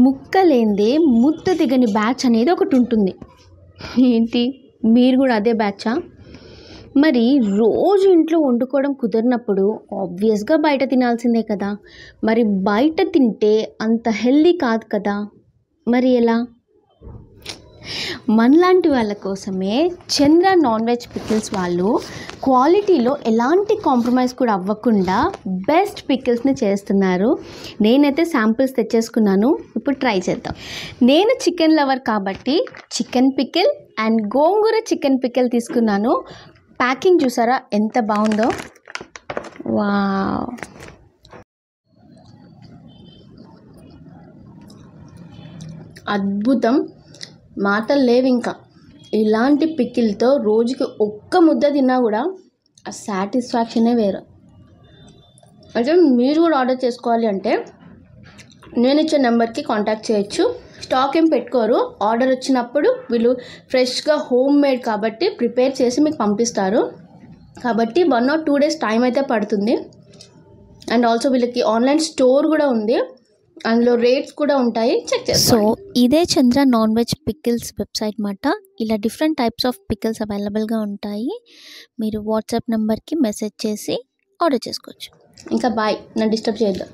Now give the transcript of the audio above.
ముక్కలేందే ముద్ద దిగని బ్యాచ్ అనేది ఒకటి ఉంటుంది. ఏంటి మీరు కూడా అదే బ్యాచా? మరి రోజు ఇంట్లో వండుకోవడం కుదరినప్పుడు ఆబ్వియస్గా బయట తినాల్సిందే కదా. మరి బయట తింటే అంత హెల్దీ కాదు కదా. మరి ఎలా? మనలాంటి వాళ్ళ కోసమే చంద్ర నాన్ వెజ్ పికిల్స్ వాళ్ళు క్వాలిటీలో ఎలాంటి కాంప్రమైజ్ కూడా అవ్వకుండా బెస్ట్ పికిల్స్ని చేస్తున్నారు. నేనైతే శాంపిల్స్ తెచ్చేసుకున్నాను, ఇప్పుడు ట్రై చేద్దాం. నేను చికెన్ లవర్ కాబట్టి chicken pickle and gongura chicken pickle తీసుకున్నాను. ప్యాకింగ్ చూసారా ఎంత బాగుందో. వావ్, అద్భుతం, మాటలు లేవు ఇంకా. ఇలాంటి పికిల్తో రోజుకి ఒక్క ముద్ద తిన్నా కూడా ఆ సాటిస్ఫాక్షనే వేరు. అయితే మీరు కూడా ఆర్డర్ చేసుకోవాలి అంటే నేను ఇచ్చే నెంబర్కి కాంటాక్ట్ చేయొచ్చు. స్టాక్ ఏం పెట్టుకోరు, ఆర్డర్ వచ్చినప్పుడు వీళ్ళు ఫ్రెష్గా హోమ్ మేడ్ కాబట్టి ప్రిపేర్ చేసి మీకు పంపిస్తారు. కాబట్టి 1 or 2 days టైం అయితే పడుతుంది. అండ్ ఆల్సో వీళ్ళకి ఆన్లైన్ స్టోర్ కూడా ఉంది, అందులో రేట్స్ కూడా ఉంటాయి, చెక్ చేసుకోండి. సో ఇదే చంద్ర నాన్ వెజ్ పికిల్స్ వెబ్సైట్ మాట. ఇలా డిఫరెంట్ టైప్స్ ఆఫ్ పికిల్స్ అవైలబుల్గా ఉంటాయి. మీరు వాట్సాప్ నెంబర్కి మెసేజ్ చేసి ఆర్డర్ చేసుకోవచ్చు. ఇంకా బాయ్, నన్ను డిస్టర్బ్ చేయొద్దు.